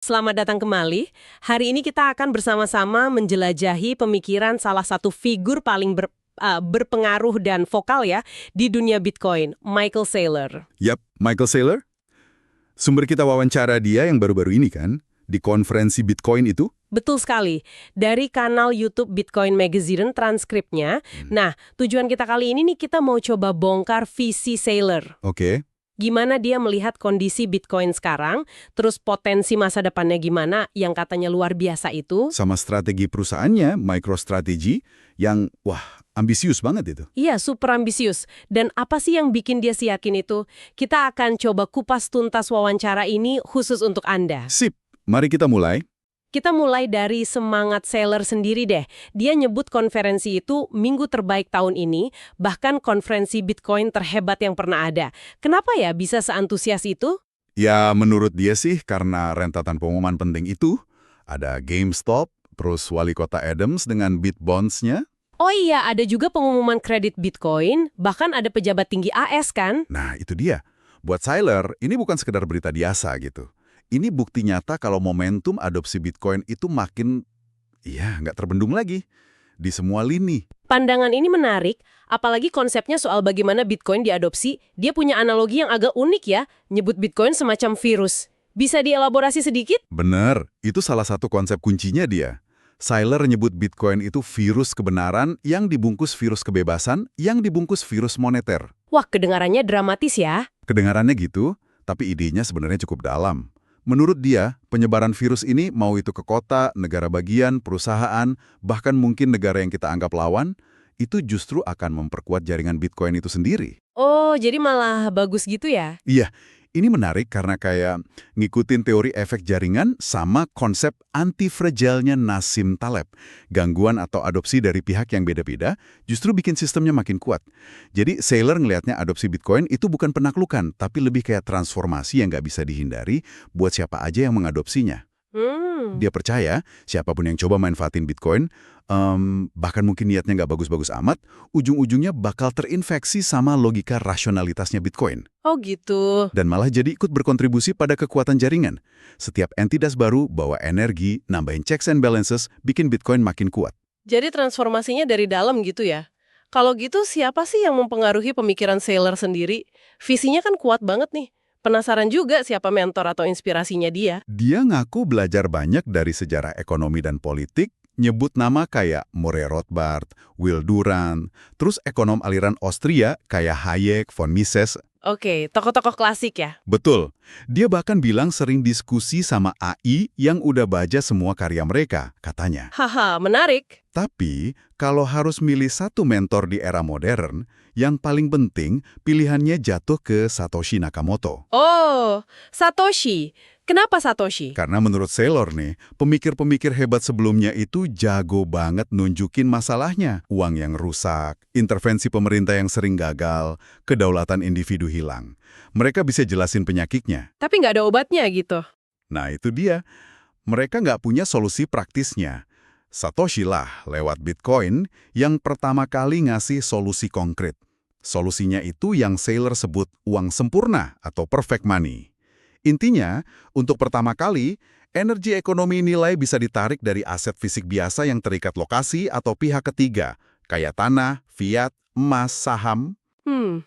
Selamat datang kembali. Hari ini kita akan bersama-sama menjelajahi pemikiran salah satu figur paling berpengaruh dan vokal ya di dunia Bitcoin, Michael Saylor. Yap, Michael Saylor. Sumber kita wawancara dia yang baru-baru ini kan, di konferensi Bitcoin itu. Betul sekali. Dari kanal YouTube Bitcoin Magazine transkripnya. Nah, tujuan kita kali ini nih kita mau coba bongkar visi Saylor. Oke. Gimana dia melihat kondisi Bitcoin sekarang, terus potensi masa depannya gimana yang katanya luar biasa itu. Sama strategi perusahaannya, MicroStrategy, yang ambisius banget itu. Iya, super ambisius. Dan apa sih yang bikin dia yakin itu? Kita akan coba kupas tuntas wawancara ini khusus untuk Anda. Sip, mari kita mulai. Kita mulai dari semangat Saylor sendiri deh. Dia nyebut konferensi itu minggu terbaik tahun ini, bahkan konferensi Bitcoin terhebat yang pernah ada. Kenapa ya bisa seantusias itu? Ya, menurut dia sih karena rentetan pengumuman penting itu, ada GameStop, terus wali kota Adams dengan Bitbonds-nya. Oh iya, ada juga pengumuman kredit Bitcoin, bahkan ada pejabat tinggi AS kan? Nah, itu dia. Buat Saylor, ini bukan sekedar berita biasa gitu. Ini bukti nyata kalau momentum adopsi Bitcoin itu makin, nggak terbendung lagi. Di semua lini. Pandangan ini menarik, apalagi konsepnya soal bagaimana Bitcoin diadopsi. Dia punya analogi yang agak unik ya, nyebut Bitcoin semacam virus. Bisa dielaborasi sedikit? Bener, itu salah satu konsep kuncinya dia. Saylor nyebut Bitcoin itu virus kebenaran yang dibungkus virus kebebasan, yang dibungkus virus moneter. Wah, kedengarannya dramatis ya. Kedengarannya gitu, tapi idenya sebenarnya cukup dalam. Menurut dia, penyebaran virus ini mau itu ke kota, negara bagian, perusahaan, bahkan mungkin negara yang kita anggap lawan, itu justru akan memperkuat jaringan Bitcoin itu sendiri. Oh, jadi malah bagus gitu ya? Iya, ini menarik karena kayak ngikutin teori efek jaringan sama konsep anti-fragile-nya Nassim Taleb. Gangguan atau adopsi dari pihak yang beda-beda justru bikin sistemnya makin kuat. Jadi Saylor ngelihatnya adopsi Bitcoin itu bukan penaklukan, tapi lebih kayak transformasi yang nggak bisa dihindari buat siapa aja yang mengadopsinya. Dia percaya siapapun yang coba manfaatin Bitcoin, bahkan mungkin niatnya nggak bagus-bagus amat, ujung-ujungnya bakal terinfeksi sama logika rasionalitasnya Bitcoin. Oh gitu. Dan malah jadi ikut berkontribusi pada kekuatan jaringan. Setiap entitas baru bawa energi, nambahin checks and balances, bikin Bitcoin makin kuat. Jadi transformasinya dari dalam gitu ya? Kalau gitu siapa sih yang mempengaruhi pemikiran Saylor sendiri? Visinya kan kuat banget nih. Penasaran juga siapa mentor atau inspirasinya dia. Dia ngaku belajar banyak dari sejarah ekonomi dan politik, nyebut nama kayak Murray Rothbard, Will Durant, terus ekonom aliran Austria kayak Hayek, von Mises. Oke, tokoh-tokoh klasik ya? Betul. Dia bahkan bilang sering diskusi sama AI yang udah baca semua karya mereka, katanya. Haha, menarik. Tapi, kalau harus milih satu mentor di era modern, yang paling penting pilihannya jatuh ke Satoshi Nakamoto. Oh, Satoshi. Kenapa Satoshi? Karena menurut Saylor nih, pemikir-pemikir hebat sebelumnya itu jago banget nunjukin masalahnya. Uang yang rusak, intervensi pemerintah yang sering gagal, kedaulatan individu hilang. Mereka bisa jelasin penyakitnya. Tapi nggak ada obatnya gitu. Nah itu dia, mereka nggak punya solusi praktisnya. Satoshi lah lewat Bitcoin yang pertama kali ngasih solusi konkret. Solusinya itu yang Saylor sebut uang sempurna atau perfect money. Intinya, untuk pertama kali, energi ekonomi nilai bisa ditarik dari aset fisik biasa yang terikat lokasi atau pihak ketiga, kayak tanah, fiat, emas, saham,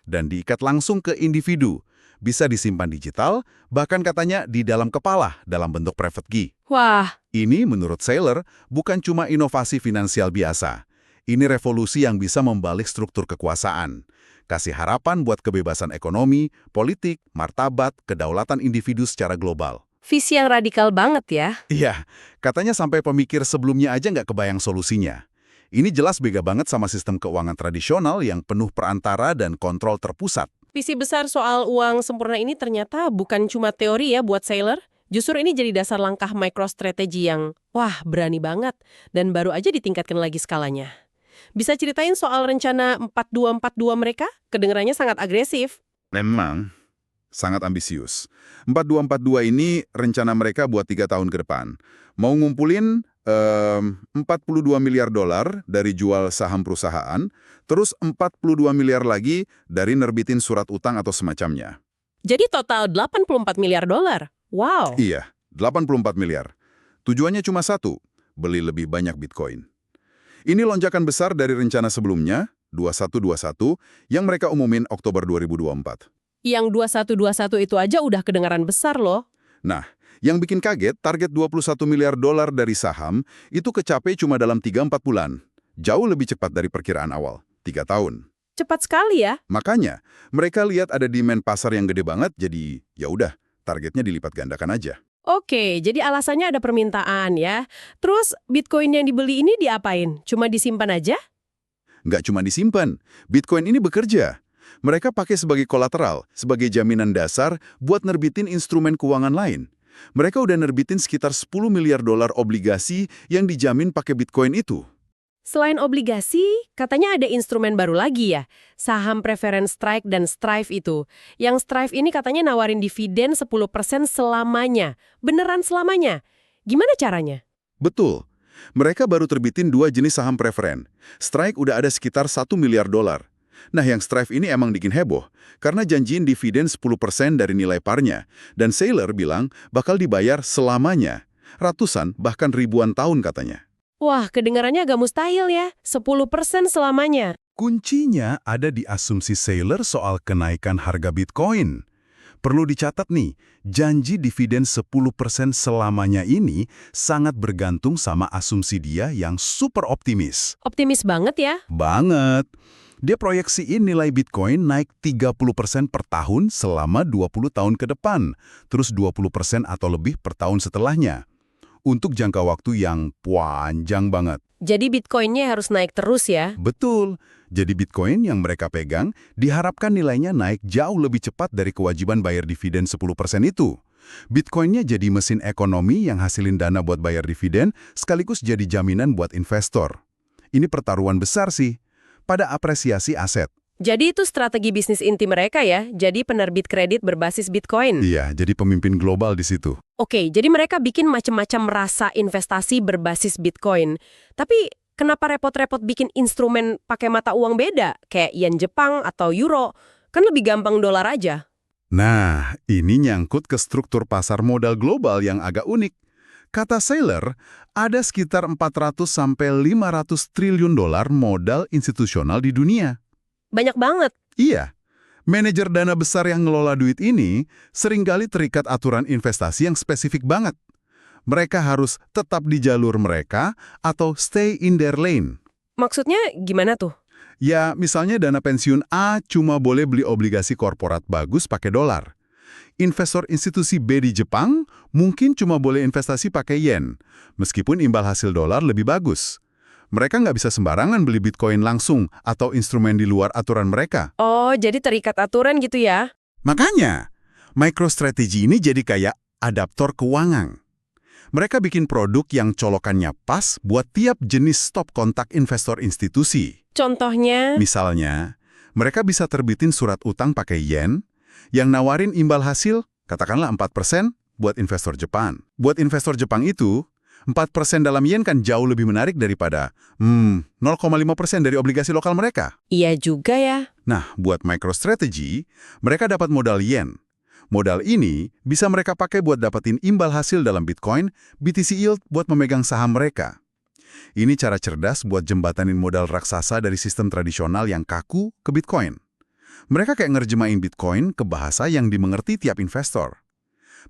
dan diikat langsung ke individu. Bisa disimpan digital, bahkan katanya di dalam kepala dalam bentuk private key. Wah, Ini menurut Saylor bukan cuma inovasi finansial biasa. Ini revolusi yang bisa membalik struktur kekuasaan. Kasih harapan buat kebebasan ekonomi, politik, martabat, kedaulatan individu secara global. visi yang radikal banget ya. Iya, katanya sampai pemikir sebelumnya aja nggak kebayang solusinya. Ini jelas beda banget sama sistem keuangan tradisional yang penuh perantara dan kontrol terpusat. Visi besar soal uang sempurna ini ternyata bukan cuma teori ya buat Saylor. Justru ini jadi dasar langkah MicroStrategy yang, berani banget. Dan baru aja ditingkatkan lagi skalanya. Bisa ceritain soal rencana 4242 mereka? Kedengarannya sangat agresif. Memang sangat ambisius. 4242 ini rencana mereka buat 3 tahun ke depan. Mau ngumpulin 42 miliar dolar dari jual saham perusahaan, terus 42 miliar lagi dari nerbitin surat utang atau semacamnya. Jadi total 84 miliar dolar. Wow. Iya, 84 miliar. Tujuannya cuma satu, beli lebih banyak Bitcoin. Ini lonjakan besar dari rencana sebelumnya, 2121, yang mereka umumin Oktober 2024. Yang 2121 itu aja udah kedengaran besar loh. Nah, yang bikin kaget, target 21 miliar dolar dari saham itu kecapai cuma dalam 3-4 bulan. Jauh lebih cepat dari perkiraan awal, 3 tahun. Cepat sekali ya. Makanya, mereka lihat ada demand pasar yang gede banget, jadi ya udah, targetnya dilipat gandakan aja. Oke, jadi alasannya ada permintaan ya. Terus Bitcoin yang dibeli ini diapain? Cuma disimpan aja? Nggak cuma disimpan, Bitcoin ini bekerja. Mereka pakai sebagai kolateral, sebagai jaminan dasar buat nerbitin instrumen keuangan lain. Mereka udah nerbitin sekitar 10 miliar dolar obligasi yang dijamin pakai Bitcoin itu. Selain obligasi, katanya ada instrumen baru lagi ya, saham preference strike dan strive itu. Yang strive ini katanya nawarin dividen 10% selamanya. Beneran selamanya. Gimana caranya? Betul. Mereka baru terbitin 2 jenis saham preferen. Strike udah ada sekitar 1 miliar dolar. Nah, yang Strive ini emang bikin heboh, karena janjiin dividen 10% dari nilai parnya. Dan Saylor bilang bakal dibayar selamanya. Ratusan, bahkan ribuan tahun katanya. Wah, kedengarannya agak mustahil ya, 10% selamanya. Kuncinya ada di asumsi Saylor soal kenaikan harga Bitcoin. Perlu dicatat nih, janji dividen 10% selamanya ini sangat bergantung sama asumsi dia yang super optimis. Optimis banget ya. Banget. Dia proyeksiin nilai Bitcoin naik 30% per tahun selama 20 tahun ke depan, terus 20% atau lebih per tahun setelahnya. Untuk jangka waktu yang panjang banget. Jadi Bitcoin-nya harus naik terus ya? Betul. Jadi Bitcoin yang mereka pegang diharapkan nilainya naik jauh lebih cepat dari kewajiban bayar dividen 10% itu. Bitcoin-nya jadi mesin ekonomi yang hasilin dana buat bayar dividen sekaligus jadi jaminan buat investor. Ini pertaruhan besar sih pada apresiasi aset. Jadi itu strategi bisnis inti mereka ya? Jadi penerbit kredit berbasis Bitcoin? Iya, jadi pemimpin global di situ. Oke, jadi mereka bikin macam-macam rasa investasi berbasis Bitcoin. Tapi kenapa repot-repot bikin instrumen pakai mata uang beda? Kayak yen Jepang atau euro? Kan lebih gampang dolar aja. Nah, ini nyangkut ke struktur pasar modal global yang agak unik. Kata Saylor, ada sekitar 400-500 triliun dolar modal institusional di dunia. Banyak banget. Iya, manajer dana besar yang ngelola duit ini seringkali terikat aturan investasi yang spesifik banget. Mereka harus tetap di jalur mereka atau stay in their lane. Maksudnya gimana tuh? Ya, misalnya dana pensiun A cuma boleh beli obligasi korporat bagus pakai dolar. Investor institusi B di Jepang mungkin cuma boleh investasi pakai yen, meskipun imbal hasil dolar lebih bagus. Mereka nggak bisa sembarangan beli Bitcoin langsung atau instrumen di luar aturan mereka. Oh, jadi terikat aturan gitu ya? Makanya, MicroStrategy ini jadi kayak adaptor keuangan. Mereka bikin produk yang colokannya pas buat tiap jenis stop kontak investor institusi. Contohnya? Misalnya, mereka bisa terbitin surat utang pakai yen yang nawarin imbal hasil, katakanlah 4% buat investor Jepang. Buat investor Jepang itu, 4% dalam yen kan jauh lebih menarik daripada 0,5% dari obligasi lokal mereka. Iya juga ya. Nah, buat MicroStrategy, mereka dapat modal yen. Modal ini bisa mereka pakai buat dapetin imbal hasil dalam Bitcoin, BTC Yield buat memegang saham mereka. Ini cara cerdas buat jembatanin modal raksasa dari sistem tradisional yang kaku ke Bitcoin. Mereka kayak ngerjemahin Bitcoin ke bahasa yang dimengerti tiap investor.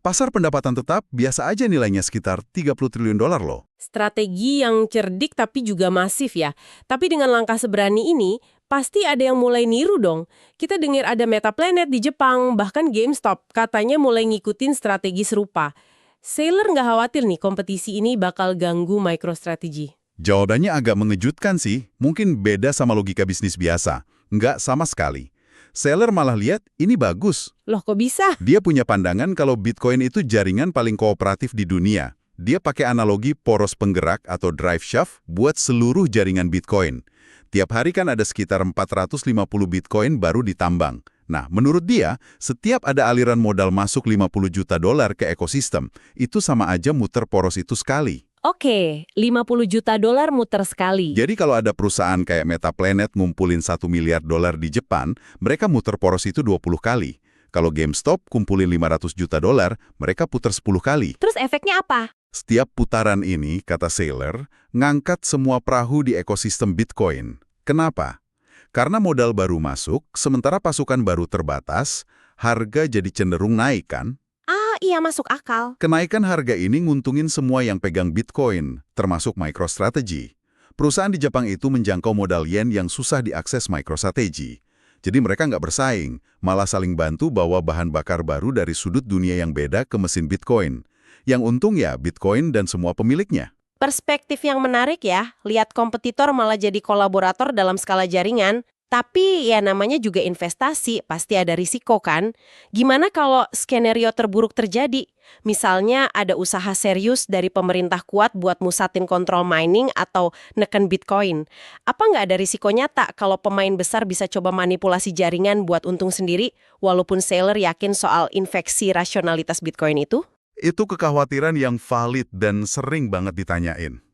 Pasar pendapatan tetap biasa aja nilainya sekitar 30 triliun dolar loh. Strategi yang cerdik tapi juga masif ya. Tapi dengan langkah seberani ini, pasti ada yang mulai niru dong. Kita dengar ada Metaplanet di Jepang, bahkan GameStop katanya mulai ngikutin strategi serupa. Saylor nggak khawatir nih kompetisi ini bakal ganggu MicroStrategy? Jawabannya agak mengejutkan sih, mungkin beda sama logika bisnis biasa. Nggak sama sekali. Saylor malah lihat ini bagus. Loh kok bisa? Dia punya pandangan kalau Bitcoin itu jaringan paling kooperatif di dunia. Dia pakai analogi poros penggerak atau drive shaft buat seluruh jaringan Bitcoin. Tiap hari kan ada sekitar 450 Bitcoin baru ditambang. Nah, menurut dia, setiap ada aliran modal masuk 50 juta dolar ke ekosistem, itu sama aja muter poros itu sekali. Oke, 50 juta dolar muter sekali. Jadi kalau ada perusahaan kayak Metaplanet ngumpulin 1 miliar dolar di Jepang, mereka muter poros itu 20 kali. Kalau GameStop kumpulin 500 juta dolar, mereka putar 10 kali. Terus efeknya apa? Setiap putaran ini, kata Saylor, ngangkat semua perahu di ekosistem Bitcoin. Kenapa? Karena modal baru masuk, sementara pasukan baru terbatas, harga jadi cenderung naik kan? Ah, iya masuk akal. Kenaikan harga ini nguntungin semua yang pegang Bitcoin, termasuk MicroStrategy. Perusahaan di Jepang itu menjangkau modal yen yang susah diakses MicroStrategy. Jadi mereka nggak bersaing, malah saling bantu bawa bahan bakar baru dari sudut dunia yang beda ke mesin Bitcoin. Yang untung ya Bitcoin dan semua pemiliknya. Perspektif yang menarik ya, lihat kompetitor malah jadi kolaborator dalam skala jaringan. Tapi ya namanya juga investasi, pasti ada risiko kan? Gimana kalau skenario terburuk terjadi? Misalnya ada usaha serius dari pemerintah kuat buat musatin kontrol mining atau neken Bitcoin. Apa nggak ada risiko nyata kalau pemain besar bisa coba manipulasi jaringan buat untung sendiri, walaupun Saylor yakin soal infeksi rasionalitas Bitcoin itu? Itu kekhawatiran yang valid dan sering banget ditanyain.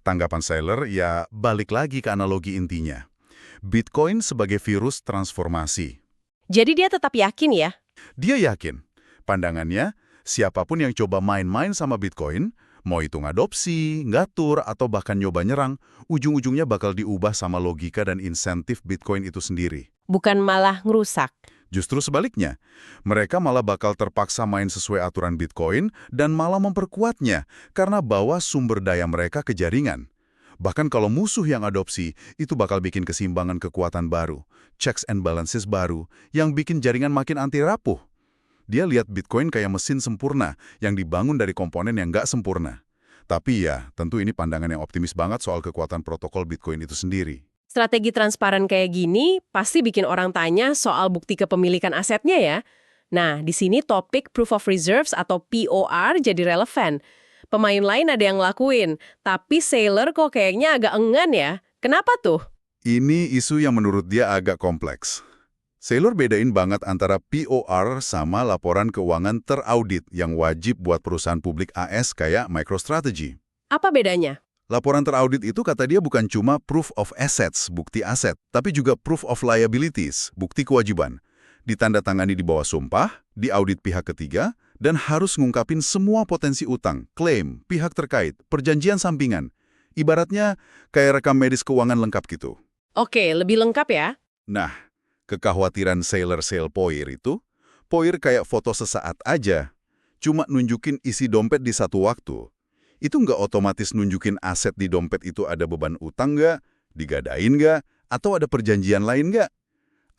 Tanggapan Saylor ya balik lagi ke analogi intinya. Bitcoin sebagai virus transformasi. Jadi dia tetap yakin ya? Dia yakin. Pandangannya, siapapun yang coba main-main sama Bitcoin, mau itu ngadopsi, ngatur, atau bahkan nyoba nyerang, ujung-ujungnya bakal diubah sama logika dan insentif Bitcoin itu sendiri. Bukan malah ngerusak. Justru sebaliknya, mereka malah bakal terpaksa main sesuai aturan Bitcoin dan malah memperkuatnya karena bawa sumber daya mereka ke jaringan. Bahkan kalau musuh yang adopsi, itu bakal bikin keseimbangan kekuatan baru, checks and balances baru, yang bikin jaringan makin anti rapuh. Dia lihat Bitcoin kayak mesin sempurna yang dibangun dari komponen yang nggak sempurna. Tapi ya, tentu ini pandangan yang optimis banget soal kekuatan protokol Bitcoin itu sendiri. Strategi transparan kayak gini pasti bikin orang tanya soal bukti kepemilikan asetnya ya. Nah, di sini topik Proof of Reserves atau POR jadi relevan. Pemain lain ada yang ngelakuin, tapi Saylor kok kayaknya agak enggan ya. Kenapa tuh? Ini isu yang menurut dia agak kompleks. Saylor bedain banget antara POR sama laporan keuangan teraudit yang wajib buat perusahaan publik AS kayak MicroStrategy. Apa bedanya? Laporan teraudit itu kata dia bukan cuma proof of assets, bukti aset, tapi juga proof of liabilities, bukti kewajiban. Ditandatangani di bawah sumpah, diaudit pihak ketiga, dan harus ngungkapin semua potensi utang, klaim, pihak terkait, perjanjian sampingan. Ibaratnya kayak rekam medis keuangan lengkap gitu. Oke, lebih lengkap ya. Nah, kekhawatiran Saylor sale Poir itu, Poir kayak foto sesaat aja, cuma nunjukin isi dompet di satu waktu. Itu nggak otomatis nunjukin aset di dompet itu ada beban utang nggak, digadain nggak, atau ada perjanjian lain nggak.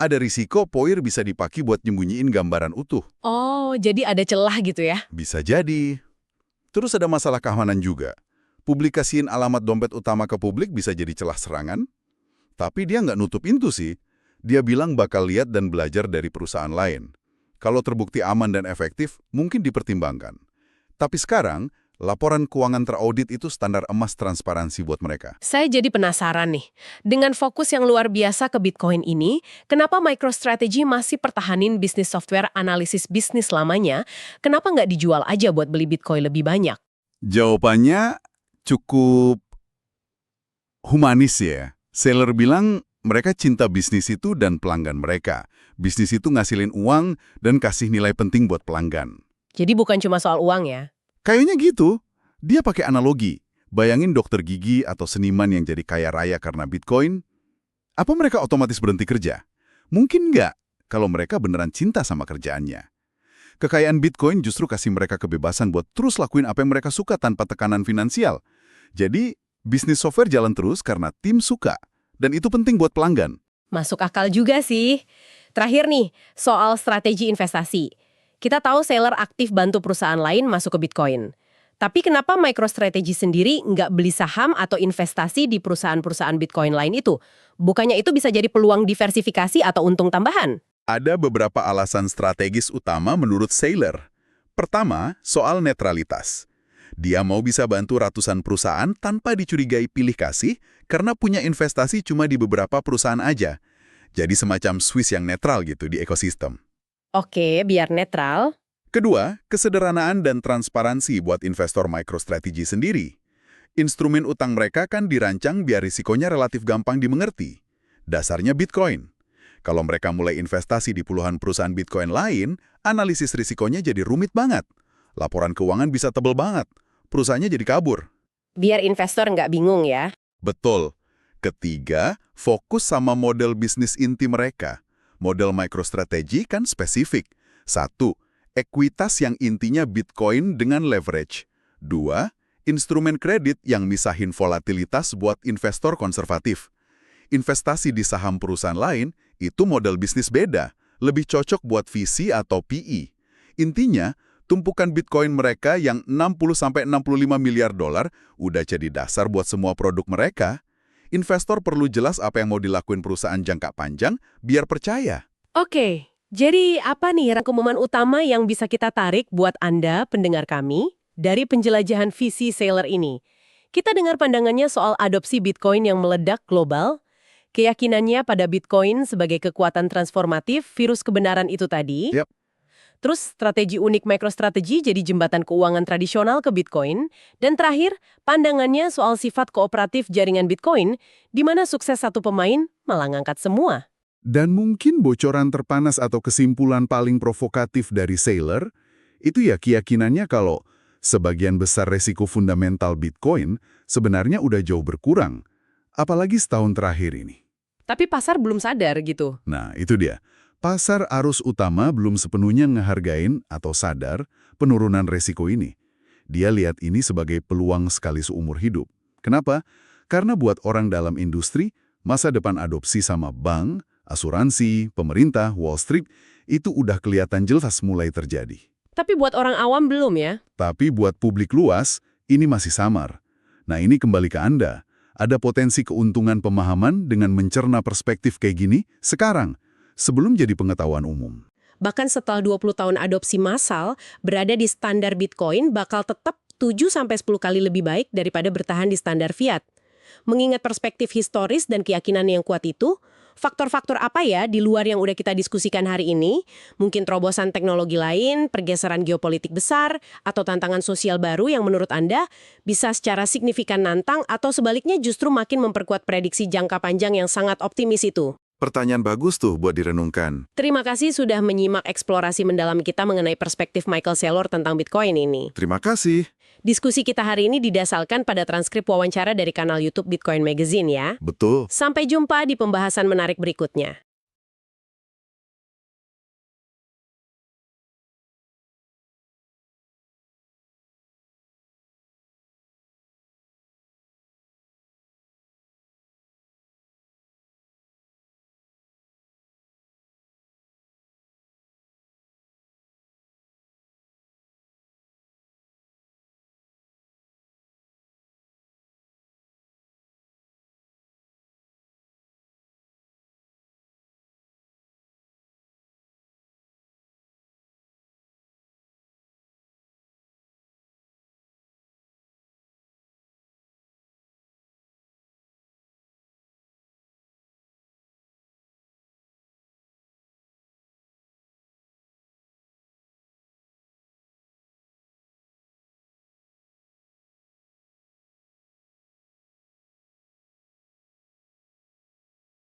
Ada risiko Poir bisa dipakai buat nyembunyiin gambaran utuh. Oh, jadi ada celah gitu ya? Bisa jadi. Terus ada masalah keamanan juga. Publikasiin alamat dompet utama ke publik bisa jadi celah serangan. Tapi dia nggak nutup pintu sih. Dia bilang bakal lihat dan belajar dari perusahaan lain. Kalau terbukti aman dan efektif, mungkin dipertimbangkan. Tapi sekarang, laporan keuangan teraudit itu standar emas transparansi buat mereka. Saya jadi penasaran nih, dengan fokus yang luar biasa ke Bitcoin ini, kenapa MicroStrategy masih pertahanin bisnis software analisis bisnis lamanya, kenapa nggak dijual aja buat beli Bitcoin lebih banyak? Jawabannya cukup humanis ya. Saylor bilang mereka cinta bisnis itu dan pelanggan mereka. Bisnis itu ngasilin uang dan kasih nilai penting buat pelanggan. Jadi bukan cuma soal uang ya? Kayaknya gitu. Dia pakai analogi. Bayangin dokter gigi atau seniman yang jadi kaya raya karena Bitcoin. Apa mereka otomatis berhenti kerja? Mungkin nggak, kalau mereka beneran cinta sama kerjaannya. Kekayaan Bitcoin justru kasih mereka kebebasan buat terus lakuin apa yang mereka suka tanpa tekanan finansial. Jadi, bisnis software jalan terus karena tim suka. Dan itu penting buat pelanggan. Masuk akal juga sih. Terakhir nih, soal strategi investasi. Kita tahu Saylor aktif bantu perusahaan lain masuk ke Bitcoin. Tapi kenapa MicroStrategy sendiri nggak beli saham atau investasi di perusahaan-perusahaan Bitcoin lain itu? Bukannya itu bisa jadi peluang diversifikasi atau untung tambahan? Ada beberapa alasan strategis utama menurut Saylor. Pertama, soal netralitas. Dia mau bisa bantu ratusan perusahaan tanpa dicurigai pilih kasih karena punya investasi cuma di beberapa perusahaan aja. Jadi semacam Swiss yang netral gitu di ekosistem. Oke, biar netral. Kedua, kesederhanaan dan transparansi buat investor MicroStrategy sendiri. Instrumen utang mereka kan dirancang biar risikonya relatif gampang dimengerti. Dasarnya Bitcoin. Kalau mereka mulai investasi di puluhan perusahaan Bitcoin lain, analisis risikonya jadi rumit banget. Laporan keuangan bisa tebel banget. Perusahaannya jadi kabur. Biar investor nggak bingung ya. Betul. Ketiga, fokus sama model bisnis inti mereka. Model MicroStrategy kan spesifik. 1. Ekuitas yang intinya Bitcoin dengan leverage. 2. Instrumen kredit yang misahin volatilitas buat investor konservatif. Investasi di saham perusahaan lain, itu model bisnis beda. Lebih cocok buat VC atau PE. Intinya, tumpukan Bitcoin mereka yang 60-65 miliar dolar udah jadi dasar buat semua produk mereka. Investor perlu jelas apa yang mau dilakuin perusahaan jangka panjang biar percaya. Oke, jadi apa nih rangkuman utama yang bisa kita tarik buat Anda, pendengar kami, dari penjelajahan visi Saylor ini? Kita dengar pandangannya soal adopsi Bitcoin yang meledak global, keyakinannya pada Bitcoin sebagai kekuatan transformatif virus kebenaran itu tadi. Yap. Terus strategi unik MicroStrategy jadi jembatan keuangan tradisional ke Bitcoin. Dan terakhir, pandangannya soal sifat kooperatif jaringan Bitcoin, di mana sukses satu pemain malah ngangkat semua. Dan mungkin bocoran terpanas atau kesimpulan paling provokatif dari Saylor, itu ya keyakinannya kalau sebagian besar resiko fundamental Bitcoin sebenarnya udah jauh berkurang. Apalagi setahun terakhir ini. Tapi pasar belum sadar gitu. Nah, itu dia. Pasar arus utama belum sepenuhnya ngehargain atau sadar penurunan resiko ini. Dia lihat ini sebagai peluang sekali seumur hidup. Kenapa? Karena buat orang dalam industri, masa depan adopsi sama bank, asuransi, pemerintah, Wall Street, itu udah kelihatan jelas mulai terjadi. Tapi buat orang awam belum ya? Tapi buat publik luas, ini masih samar. Nah, ini kembali ke Anda. Ada potensi keuntungan pemahaman dengan mencerna perspektif kayak gini sekarang, sebelum jadi pengetahuan umum. Bahkan setelah 20 tahun adopsi massal, berada di standar Bitcoin bakal tetap 7-10 kali lebih baik daripada bertahan di standar fiat. Mengingat perspektif historis dan keyakinan yang kuat itu, faktor-faktor apa ya di luar yang udah kita diskusikan hari ini? Mungkin terobosan teknologi lain, pergeseran geopolitik besar, atau tantangan sosial baru yang menurut Anda bisa secara signifikan nantang atau sebaliknya justru makin memperkuat prediksi jangka panjang yang sangat optimis itu? Pertanyaan bagus tuh buat direnungkan. Terima kasih sudah menyimak eksplorasi mendalam kita mengenai perspektif Michael Saylor tentang Bitcoin ini. Terima kasih. Diskusi kita hari ini didasarkan pada transkrip wawancara dari kanal YouTube Bitcoin Magazine ya. Betul. Sampai jumpa di pembahasan menarik berikutnya.